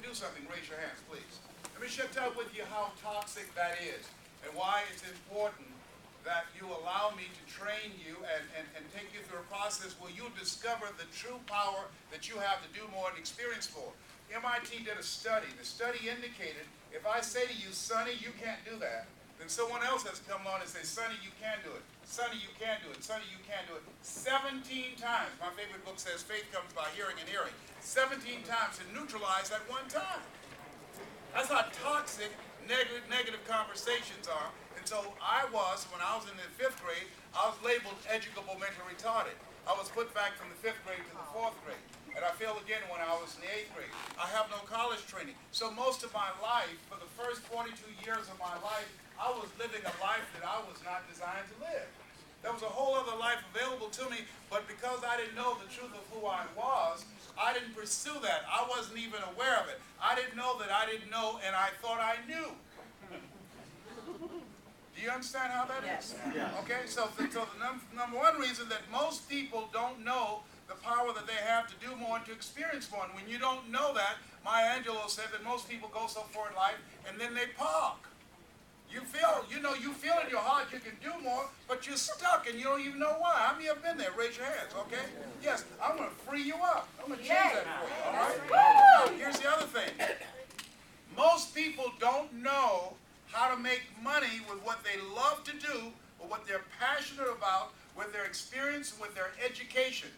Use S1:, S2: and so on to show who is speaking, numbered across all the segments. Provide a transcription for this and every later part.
S1: do something, raise your hands, please. Let me share with you how toxic that is and why it's important that you allow me to train you and take you through a process where you'll discover the true power that you have to do more and experience more. MIT did a study. The study indicated if I say to you, Sonny, you can't do that, then someone else has come along and say, Sonny, you can do it. Sonny, you can't do it. Sonny, you can't do it. 17 times. My favorite book says faith comes by hearing and hearing. 17 times to neutralize that one time. That's how toxic negative conversations are. And so when I was in the 5th grade, I was labeled educable mentally retarded. I was put back from the 5th grade to the 4th grade. And I failed again when I was in the 8th grade. I have no college training. So most of my life, for the first 42 years of my life, I was living a life that I was not designed to live. There was a whole other life available to me, but because I didn't know the truth of who I was, I didn't pursue that. I wasn't even aware of it. I didn't know that I didn't know, and I thought I knew. Do you understand how that is? Yes. Okay, so the number one reason that most people don't know the power that they have to do more and to experience more. And when you don't know that, Maya Angelou said that most people go so far in life and then they park. You feel in your heart you can do more, but you're stuck and you don't even know why. How many have been there? Raise your hands, okay? Yes, I'm going to free you up. I'm going to change that for you, all right? Now, here's the other thing. Most people don't know how to make money with what they love to do, or what they're passionate about, with their experience, with their education.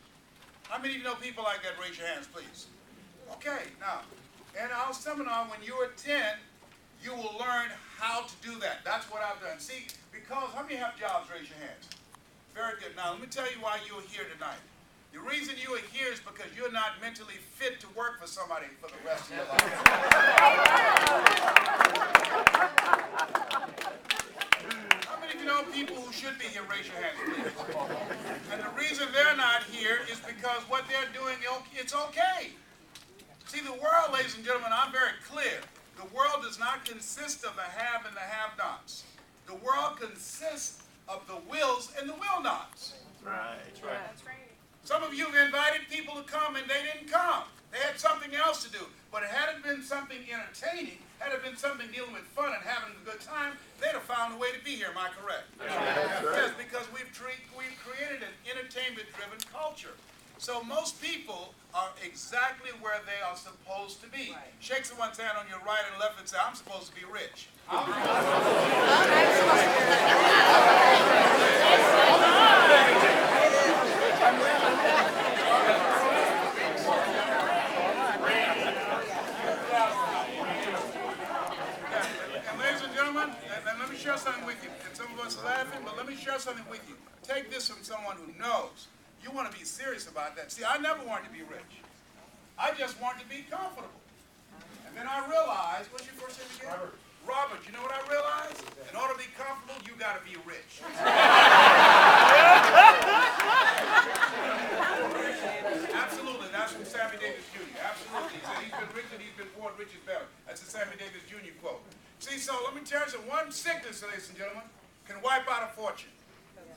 S1: How many of you know people like that? Raise your hands, please. Okay, now, in our seminar, when you are 10, you will learn how to do that. That's what I've done. See, because, how many have jobs? Raise your hands. Very good. Now, let me tell you why you're here tonight. The reason you are here is because you're not mentally fit to work for somebody for the rest of your life. How many of you know people who should be here? Raise your hands, please. And the reason they're not here is because what they're doing, it's okay. See, the world, ladies and gentlemen, I'm very clear. The world does not consist of the have and the have-nots. The world consists of the wills and the will-nots.
S2: Right.
S3: That's right.
S1: Some of you have invited people to come and they didn't come. They had something else to do. But had it been something entertaining, had it been something dealing with fun and having a good time, they'd have found a way to be here. Am I correct?
S2: That's right.
S1: Yes, because we've created an entertainment-driven culture. So most people are exactly where they are supposed to be.
S3: Right.
S1: Shake someone's hand on your right and left and say, I'm supposed to be rich. And ladies and gentlemen, and let me share something with you. And some of us are laughing, but let me share something with you. Take this from someone who knows. You want to be serious about that. See, I never wanted to be rich. I just wanted to be comfortable. And then I realized, what's your first name again? Robert. You know what I realized? In order to be comfortable, you got to be rich. Absolutely. That's from Sammy Davis Jr. Absolutely. He said he's been rich and he's been poor and rich is better. That's a Sammy Davis Jr. quote. See, so let me tell you something. One sickness, ladies and gentlemen, can wipe out a fortune.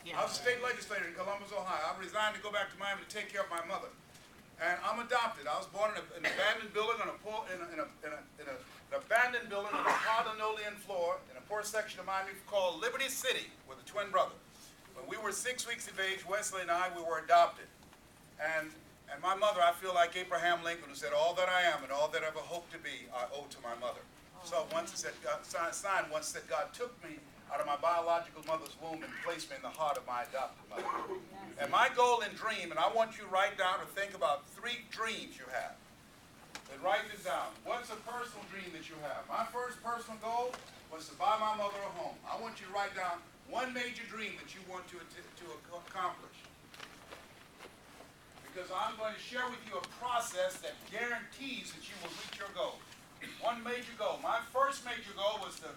S1: I was a state legislator in Columbus, Ohio. I resigned to go back to Miami to take care of my mother. And I'm adopted. I was born in an abandoned building on an abandoned building on a hard linoleum floor in a poor section of Miami called Liberty City with a twin brother. When we were 6 weeks of age, Wesley and I, we were adopted. And my mother, I feel like Abraham Lincoln, who said, all that I am and all that I ever hope to be, I owe to my mother. So once it said, sign once that God took me out of my biological mother's womb and placed me in the heart of my adopted mother. And my goal and dream, and I want you to write down or think about 3 dreams you have. And write this down. What's a personal dream that you have? My first personal goal was to buy my mother a home. I want you to write down one major dream that you want to accomplish. Because I'm going to share with you a process that guarantees that you will reach your goal. One major goal. My first major goal was to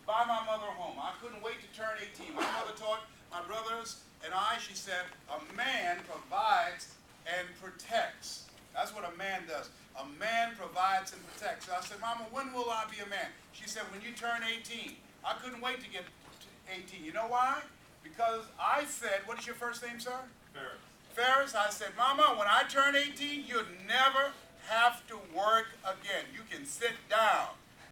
S1: buy my mother a home. I couldn't wait to turn 18. My mother taught my brothers and I, she said, a man provides and protects. That's what a man does. A man provides and protects. So I said, Mama, when will I be a man? She said, when you turn 18. I couldn't wait to get to 18. You know why? Because I said, what is your first name, sir?
S2: Ferris.
S1: Ferris, I said, Mama, when I turn 18, you'll never have to work again. You can sit down.